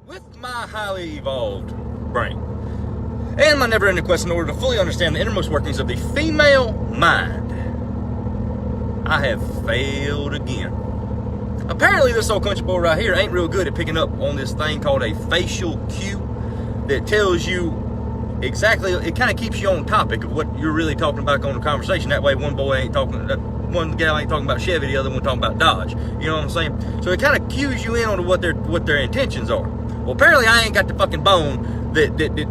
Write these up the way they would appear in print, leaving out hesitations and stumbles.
With my highly evolved brain and my never-ending quest in order to fully understand the innermost workings of the female mind, I have failed again. Apparently this old country boy right here ain't real good at picking up on this thing called a facial cue that tells you exactly, it kind of keeps you on topic of what you're really talking about on the conversation. That way one gal ain't talking about Chevy, the other one talking about Dodge. You know what I'm saying? So it kind of cues you in on what their intentions are. Well, apparently I ain't got the fucking bone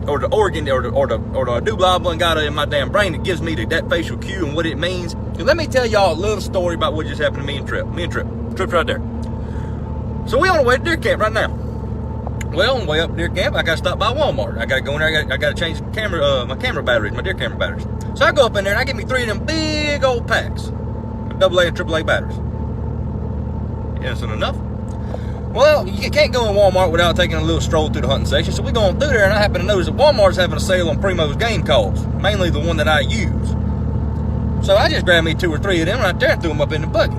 or the organ or the doobla got in my damn brain that gives me that facial cue and what it means. So let me tell y'all a little story about what just happened to me and Trip. Trip's right there. So we on the way to deer camp right now. Well, on the way up to deer camp, I got to stop by Walmart. I got to go in there. I got to change my camera batteries, my deer camera batteries. So I go up in there and I get me 3 of them big old packs of AA and AAA batteries. Innocent enough. Well, you can't go in Walmart without taking a little stroll through the hunting section. So we're going through there, and I happen to notice that Walmart's having a sale on Primo's game calls, mainly the one that I use. So I just grabbed me 2 or 3 of them right there and threw them up in the buggy.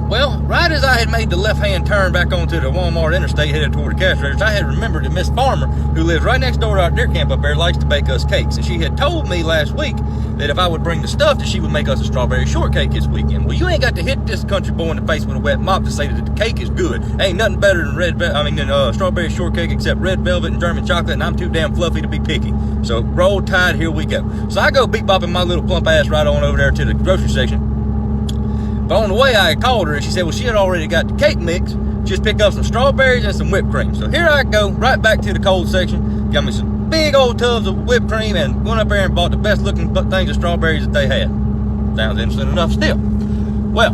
Well, right as I had made the left-hand turn back onto the Walmart interstate headed toward the cash registers, I had remembered that Miss Farmer, who lives right next door to our deer camp up there, likes to bake us cakes. And she had told me last week that if I would bring the stuff, that she would make us a strawberry shortcake this weekend. Well, you ain't got to hit this country boy in the face with a wet mop to say that the cake is good. Ain't nothing better than strawberry shortcake except red velvet and German chocolate, and I'm too damn fluffy to be picky. So roll tide, here we go. So I go beep-bopping my little plump ass right on over there to the grocery section. But on the way, I called her, and she said, well, she had already got the cake mix. Just pick up some strawberries and some whipped cream. So here I go, right back to the cold section. Got me some big old tubs of whipped cream and went up there and bought the best looking things of strawberries that they had. Sounds interesting enough still. Well,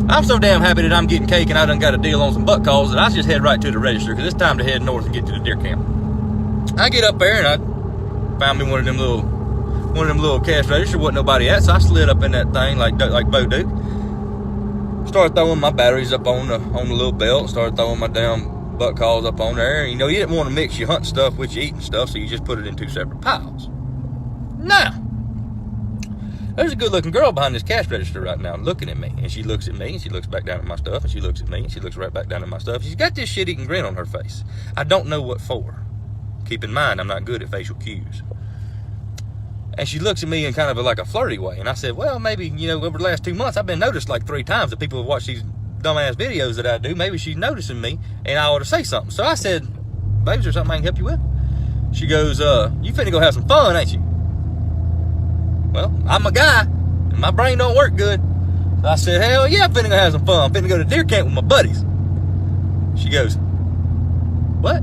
I'm so damn happy that I'm getting cake and I done got a deal on some buck calls that I just head right to the register because it's time to head north and get to the deer camp. I get up there and I found me one of them little cash registers. Wasn't nobody at, so I slid up in that thing like Bo Duke. Started throwing my batteries up on the little belt. Started throwing my damn buck calls up on there. You know, you didn't want to mix your hunting stuff with your eating stuff, so you just put it in 2 separate piles. Now, there's a good-looking girl behind this cash register right now looking at me. And she looks at me, and she looks back down at my stuff, and she looks at me, and she looks right back down at my stuff. She's got this shit-eating grin on her face. I don't know what for. Keep in mind, I'm not good at facial cues. And she looks at me in kind of like a flirty way. And I said, well, maybe, you know, over the last 2 months, I've been noticed like 3 times that people have watched these dumbass videos that I do. Maybe she's noticing me, and I ought to say something. So I said, babe, is there something I can help you with? She goes, you finna go have some fun, ain't you? Well, I'm a guy, and my brain don't work good. So I said, hell yeah, I'm finna go have some fun. I'm finna go to deer camp with my buddies. She goes, what?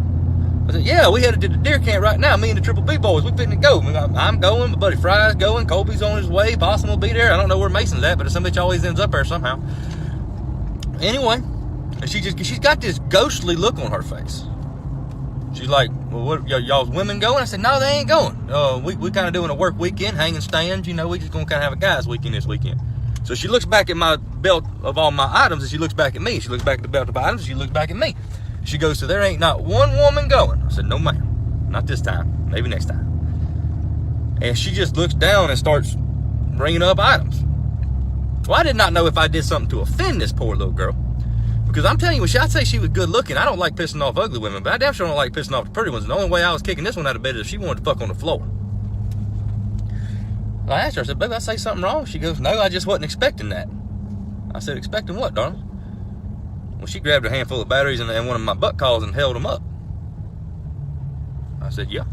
I said, yeah, we headed to the deer camp right now. Me and the Triple B boys, we finna go. I'm going, my buddy Fry's going, Colby's on his way, Possum will be there. I don't know where Mason's at, but some bitch always ends up there somehow. Anyway, she's got this ghostly look on her face. She's like, well, what, y'all's women going? I said, no, they ain't going. We kind of doing a work weekend, hanging stands. You know, we just gonna kind of have a guys weekend this weekend. So she looks back at my belt of all my items, and she looks back at me. She looks back at the belt of items, and she looks back at me. She goes, so there ain't not one woman going. I said, no, ma'am. Not this time. Maybe next time. And she just looks down and starts ringing up items. Well, I did not know if I did something to offend this poor little girl. Because I'm telling you, I'd say she was good looking. I don't like pissing off ugly women, but I damn sure don't like pissing off the pretty ones. And the only way I was kicking this one out of bed is if she wanted to fuck on the floor. I asked her, I said, baby, did I say something wrong? She goes, no, I just wasn't expecting that. I said, expecting what, darling? Well, she grabbed a handful of batteries and one of my buck calls and held them up. I said, yeah.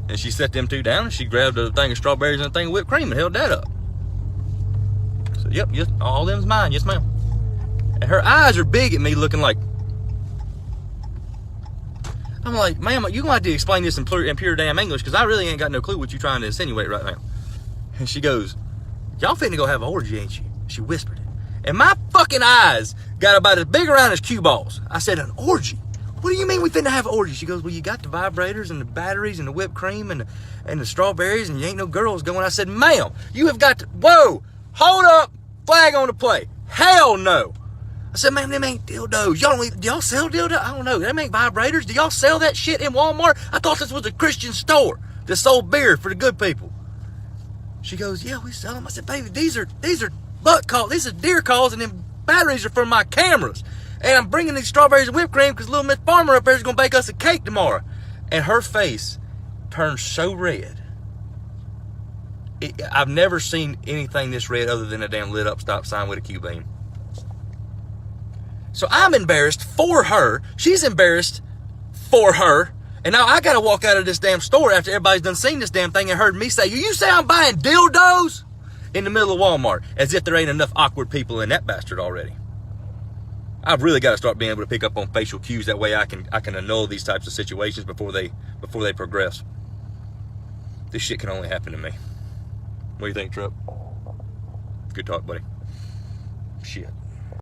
And she set them 2 down, and she grabbed a thing of strawberries and a thing of whipped cream and held that up. I said, yep, yes, all them's mine, yes, ma'am. And her eyes are big at me, looking like... I'm like, ma'am, you're going to have to explain this in pure damn English, because I really ain't got no clue what you're trying to insinuate right now. And she goes, y'all finna go have an orgy, ain't you? She whispered it. And my fucking eyes got about as big around as cue balls. I said, an orgy? What do you mean we finna have an orgy? She goes, well, you got the vibrators and the batteries and the whipped cream and the strawberries, and you ain't no girls going. I said, ma'am, you have got to... Whoa, hold up, flag on the play. Hell no. I said, ma'am, them ain't dildos. Do y'all sell dildos? I don't know. Them ain't vibrators. Do y'all sell that shit in Walmart? I thought this was a Christian store that sold beer for the good people. She goes, yeah, we sell them. I said, baby, these are buck calls. These are deer calls, and them batteries are for my cameras. And I'm bringing these strawberries and whipped cream because little Miss Farmer up there is going to bake us a cake tomorrow. And her face turned so red. I've never seen anything this red other than a damn lit up stop sign with a Q beam. So I'm embarrassed for her. She's embarrassed for her. And now I got to walk out of this damn store after everybody's done seen this damn thing and heard me say, you say I'm buying dildos in the middle of Walmart, as if there ain't enough awkward people in that bastard already. I've really got to start being able to pick up on facial cues. That way I can annul these types of situations before they progress. This shit can only happen to me. What do you think, Trup? Good talk, buddy. Shit.